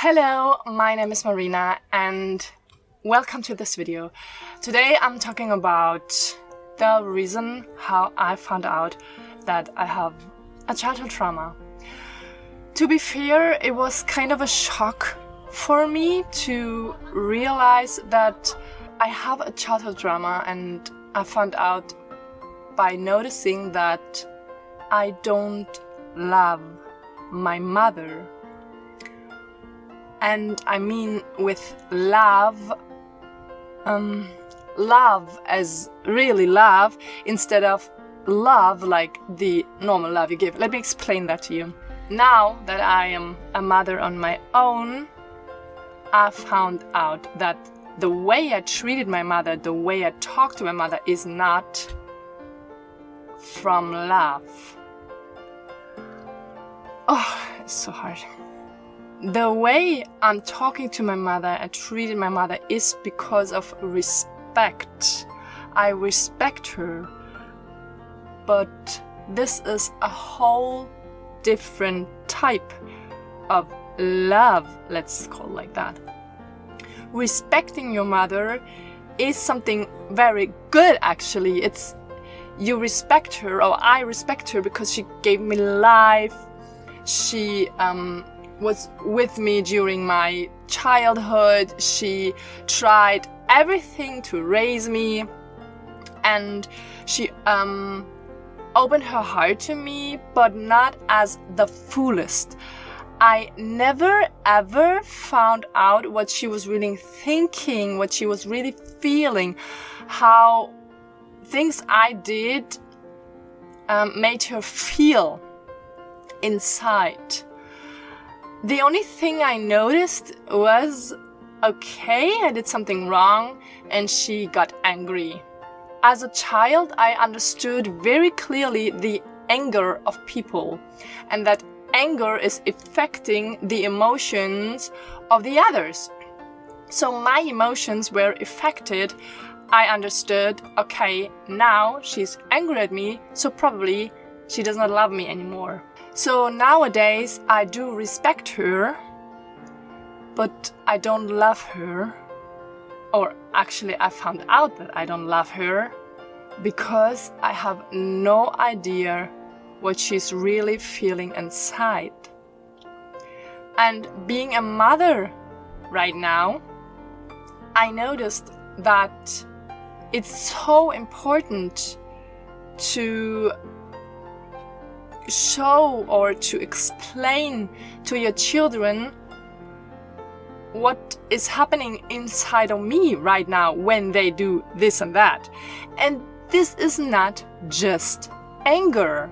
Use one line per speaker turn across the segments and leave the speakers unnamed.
Hello, my name is Marina and welcome to this video. Today I'm talking about the reason how I found out that I have a childhood trauma. To be fair, it was kind of a shock for me to realize that I have a childhood trauma, and I found out by noticing that I don't love my mother. And I mean with love, love as really love, instead of love like the normal love you give. Let me explain that to you. Now that I am a mother on my own, I found out that the way I treated my mother, the way I talked to my mother is not from love. Oh, it's so hard. The way I'm talking to my mother and treating my mother is because of respect. I respect her, but this is a whole different type of love, let's call it like that. Respecting your mother is something very good, actually. It's you respect her, or I respect her, because she gave me life. She was with me during my childhood. She tried everything to raise me, and she opened her heart to me, but not as the fullest. I never ever found out what she was really thinking, what she was really feeling, how things I did made her feel inside. The only thing I noticed was, okay, I did something wrong, and she got angry. As a child, I understood very clearly the anger of people, and that anger is affecting the emotions of the others. So my emotions were affected. I understood, okay, now she's angry at me, so probably she does not love me anymore. So nowadays I do respect her, but I don't love her. Or actually I found out that I don't love her because I have no idea what she's really feeling inside. And being a mother right now, I noticed that it's so important to show or to explain to your children what is happening inside of me right now when they do this and that. And this is not just anger.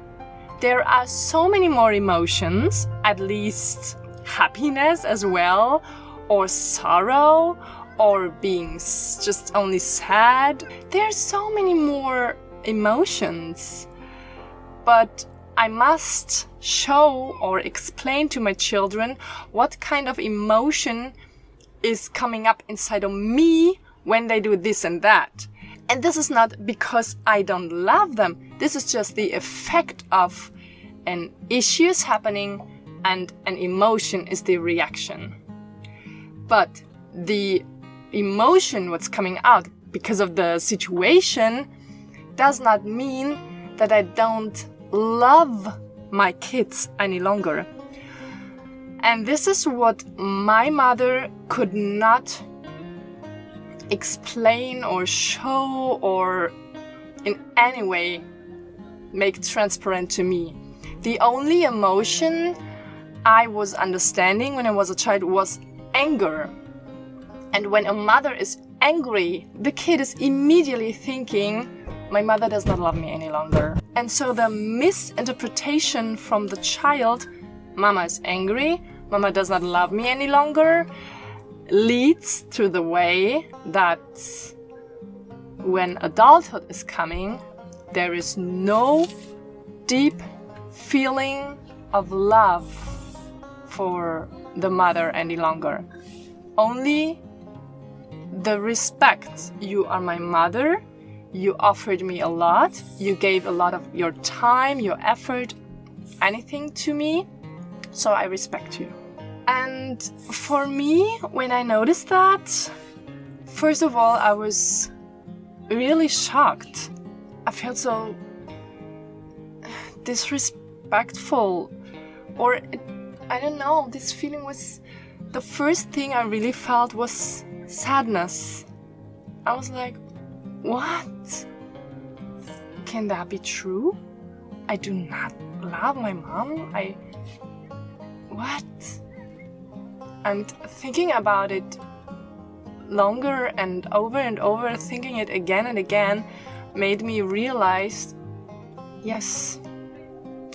There are so many more emotions, at least happiness as well, or sorrow, or being just only sad. There are so many more emotions. But I must show or explain to my children what kind of emotion is coming up inside of me when they do this and that. And this is not because I don't love them. This is just the effect of an issue is happening and an emotion is the reaction. But the emotion, what's coming out because of the situation, does not mean that I don't love my kids any longer. And this is what my mother could not explain or show or in any way make transparent to me. The only emotion I was understanding when I was a child was anger. And when a mother is angry, the kid is immediately thinking, my mother does not love me any longer. And so the misinterpretation from the child, mama is angry, mama does not love me any longer, leads to the way that when adulthood is coming, there is no deep feeling of love for the mother any longer. Only the respect. You are my mother. You offered me a lot. You gave a lot of your time, your effort, anything to me. So I respect you. And for me, when I noticed that, first of all, I was really shocked. I felt so disrespectful, or I don't know, this feeling was, the first thing I really felt was sadness. I was like, what? Can that be true? I do not love my mom? What? And thinking about it longer and over, thinking it again and again, made me realize, yes,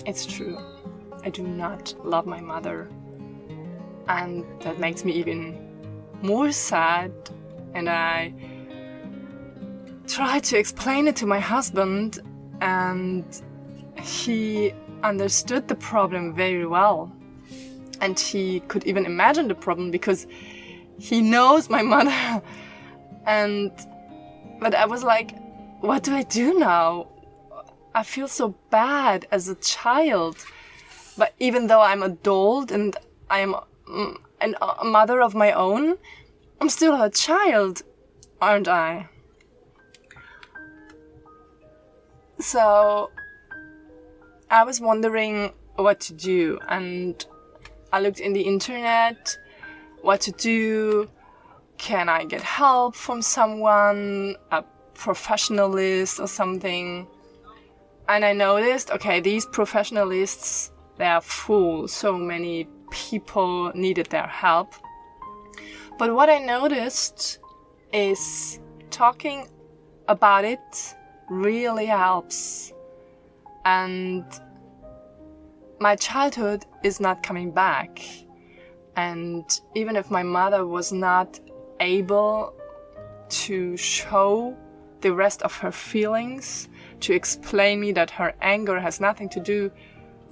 it's true. I do not love my mother. And that makes me even more sad. And I tried to explain it to my husband, and he understood the problem very well. And he could even imagine the problem because he knows my mother. But I was like, what do I do now? I feel so bad as a child. But even though I'm adult and I am a mother of my own, I'm still a child, aren't I? So I was wondering what to do, and I looked in the internet, what to do. Can I get help from someone, a professionalist or something? And I noticed, okay, these professionalists, they are full. So many people needed their help. But what I noticed is talking about it really helps. And my childhood is not coming back. And even if my mother was not able to show the rest of her feelings, to explain me that her anger has nothing to do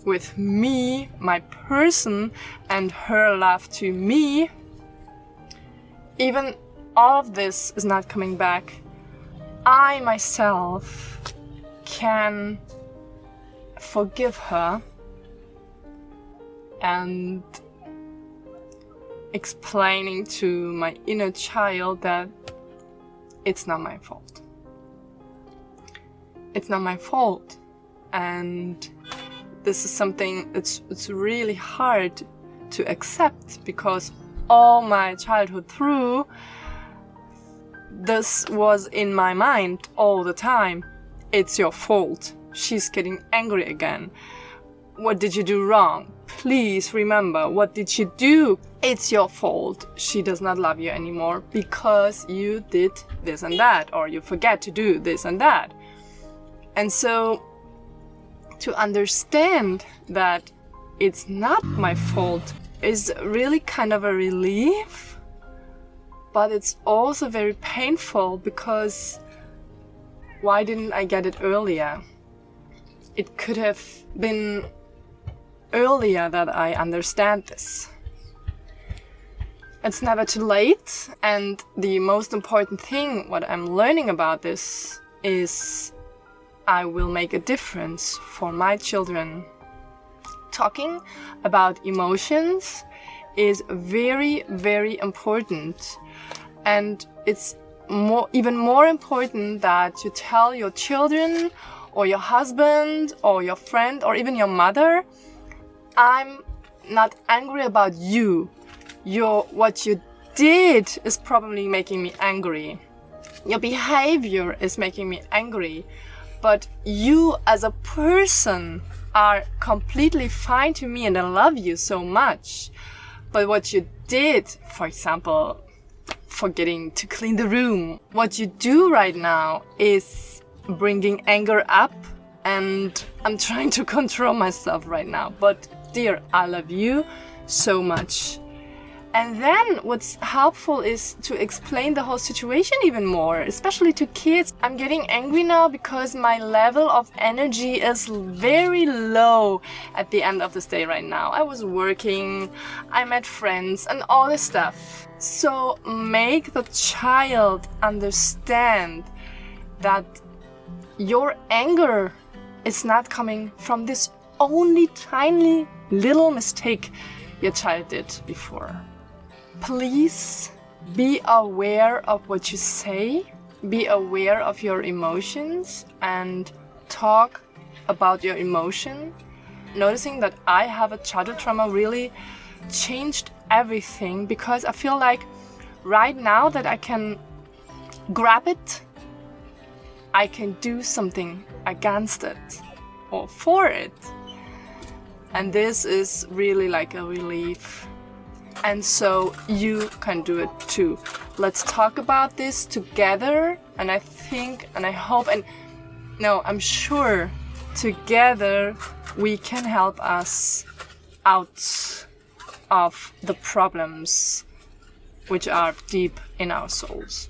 with me, my person, and her love to me, even all of this is not coming back. I myself can forgive her and explaining to my inner child that it's not my fault. It's not my fault. And this is something it's really hard to accept, because all my childhood through, this was in my mind all the time. It's your fault. She's getting angry again. What did you do wrong? Please remember, what did you do? It's your fault. She does not love you anymore because you did this and that, or you forget to do this and that. And so to understand that it's not my fault is really kind of a relief, but it's also very painful, because why didn't I get it earlier? It could have been earlier that I understand this. It's never too late, and the most important thing what I'm learning about this is I will make a difference for my children. Talking about emotions is very, very important, and it's even more important that you tell your children or your husband or your friend or even your mother, I'm not angry about you. What you did is probably making me angry. Your behavior is making me angry. But you as a person are completely fine to me, and I love you so much. But what you did, for example, forgetting to clean the room, what you do right now is bringing anger up, and I'm trying to control myself right now. But dear, I love you so much. And then what's helpful is to explain the whole situation even more, especially to kids. I'm getting angry now because my level of energy is very low at the end of this day right now. I was working, I met friends and all this stuff. So make the child understand that your anger is not coming from this only tiny little mistake your child did before. Please be aware of what you say, be aware of your emotions, and talk about your emotion. Noticing that I have a childhood trauma really changed everything, because I feel like right now that I can grab it, I can do something against it or for it. And this is really like a relief. And so you can do it too. Let's talk about this together. And I think, and I hope, and no, I'm sure together we can help us out of the problems which are deep in our souls.